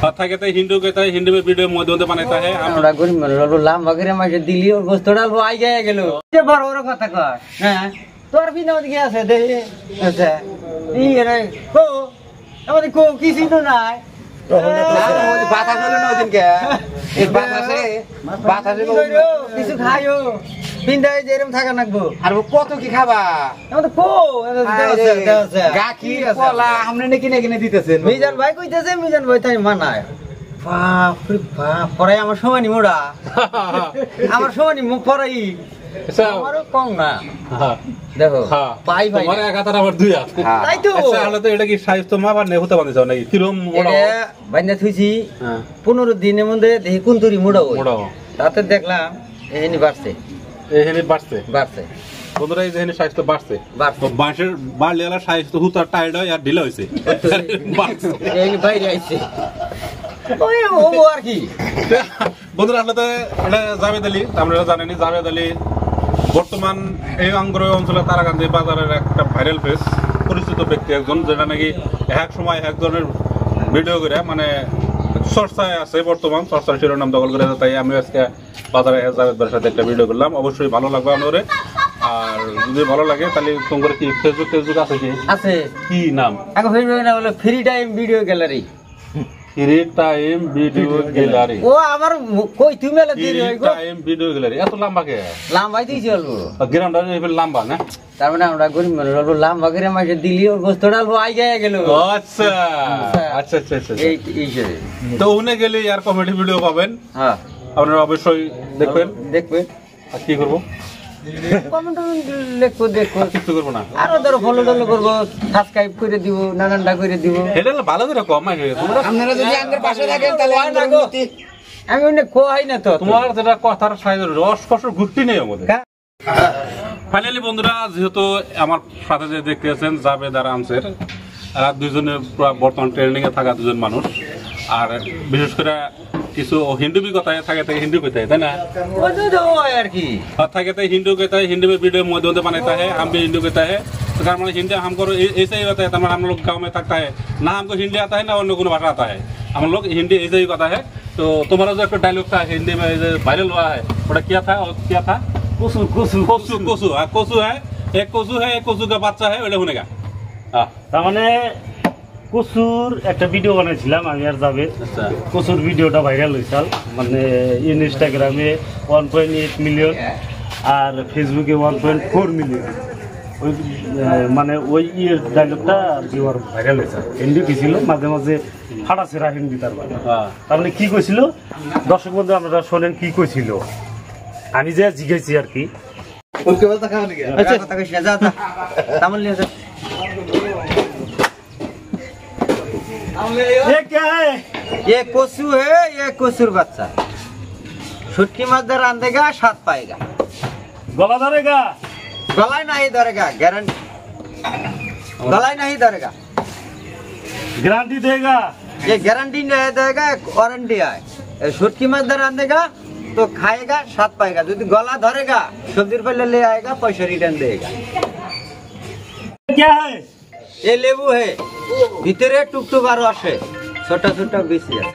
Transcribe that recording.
কথা कहते हैं हिंदू कहता है हिंदी में वीडियो मध्य बनाता है আমরা গরিব মানুষ লাম বগরে মাঝে দিলি ওর গোস্ত ডাল আই যায় গেল যে বড় বড় কথা কয় হ্যাঁ তোর বিনোদ কি আছে দে আচ্ছা ই রে কো আমাদের কো কিছু তো নাই বাতা চলে না ওদিন কে এই বাতাসে কিছু খাইও বিন্দাই যেরকম থাকা লাগবো আর কত কি খাবা আমাদের কো গাখীর কলা আপনি নাকি কিনে দিতেছেন মিজান ভাই কইতেছে মিজান ভাই তাই মানায় বাপ রে বাপ পরে আমার সময় নি মোড়া আমার সময় নি মুখ পরাই আমারও কম না দেখো পাই ভাই তোমার এক হাত আর আমার দুই হাত তাই তো আচ্ছা হলো তো এটা কি সাইজ তো মাপা নেই হতে বানিয়েছো নাকি কিরকম মোড়া বাইনা থুইছি 15 দিনের মধ্যে দেখি কুনতুরি মোড়া তাতে দেখলাম এহেনি বাড়ছে বাড়ছে বন্ধুরা এই যে সাইজ তো বাড়ছে তো বাঁশের বাড়লে এলা সাইজ তো হুতার টাইট হয় আর ঢিলা হয়েছে এই বাইরে আইছে ওই ও আর কি বন্ধুরা আসলে তো এটা জাভেদ আলী আপনারা জানেনই জাভেদ আলী বর্তমান এই অঞ্চলে তারাকান্দি বাজারের একটা ভাইরাল পেজ পরিচিত ব্যক্তি একজন যেটা নাকি এক সময় এক ধরনের ভিডিও করে মানে চর্চায় আছে বর্তমান চর্চার শিরোনাম দখল করে তাই আমি আজকে বাজারে জাভেদ ভাইয়ের সাথে একটা ভিডিও করলাম অবশ্যই ভালো লাগবে আপনাদের আর যদি ভালো লাগে তাহলে তোমার কি ফেসবুক আছে কি আছে কি নাম এখন ফেসবুক না হলো free time video gallery free time video gallery ও আমার কই তুমি মেলা দেরি হই গো টাইম ভিডিও গ্যালারি এত লম্বা কে লম্বাই দিছি অল্প গ্রামটা এই লম্বা না তার মানে আমরা গরিব মানুষ অল্প লম্বা করে মাঝে দিলি ওর গোস্ত ডাল আই যায় গেল আচ্ছা আচ্ছা আচ্ছা আচ্ছা এই হিসেবে তো উনি গেলে আর কমেডি ভিডিও পাবেন হ্যাঁ আপনারা অবশ্যই দেখবেন আর কি করব কমেন্ট লিখবো দেখো কিছু করব না আরো ধরো ফলো করবো সাবস্ক্রাইব করে দিব নানানটা করে দিব এটা ভালো করে কমাই তোমরা আপনারা যদি আমাদের পাশে থাকেন তাহলে আমি অনেক কোয়াই না তো তোমার যেটা কথার সাইজ রস কষর ঘুরতি নেই আমাদের ফাইনালি বন্ধুরা যেহেতু আমার সাথে যে দেখতে আছেন জাভেদ আর আমসের এরা দুজনে বর্তমান ট্রেন্ডিং এ থাকা দুজন মানুষ আর বিশেষ করে কিছু हिंदू भी कहता है था हिंदू कहता है ना यार की था कहते हैं हिंदू कहता है हिंदी में वीडियो मध्य बनाता है हम भी हिंदू कहता है तो हमारे हिंदी हमको ऐसा ही होता है हम लोग गाँव में थकता है ना हमको हिंदी आता है ना अन्य कोनो भाषा आता है हम लोग हिंदी ऐसा ही कहता है तो तुम्हारा जो एक डायलॉग था हिंदी में वायरल हुआ है वो क्या था और क्या था कोसू कोसू कोसू कोसू कोसू है एक कोसू का बच्चा है वो होने का কচুর একটা ভিডিও বানাইছিলাম আমি আর জাভেদ কচুর ভিডিওটা ভাইরাল হয়েছিল মানে ইনস্টাগ্রামে 1.8 মিলিয়ন আর ফেসবুকে 1.4 মিলিয়ন ওই মানে ওই ইয়ের ডায়লগটা ভিউয়ার ভাইরাল হয়েছে হিন্দি কি ছিল মাঝে মাঝে ফাটা ছেঁড়া হিন্দি তার মানে কি কইছিল দর্শক বন্ধু আপনারা শোনেন কি কইছিল আমি যে জিজ্ঞাসি আর কি ये क्या है ये कोसू है ये कोसूर बच्चा छुटकी मजदूर आंदेगा 7 पाएगा गला धरेगा गला नहीं धरेगा गारंटी गला नहीं धरेगा गारंटी देगा ये गारंटी नहीं देगा वारंटी है छुटकी मजदूर आंदेगा तो खाएगा 7 पाएगा यदि गला धरेगा सब्जी पहले ले आएगा पैसा रिटर्न देगा क्या है ये लेबू है ভিতরে টুকটুক আর আসে ছোট ছোট বেশি আছে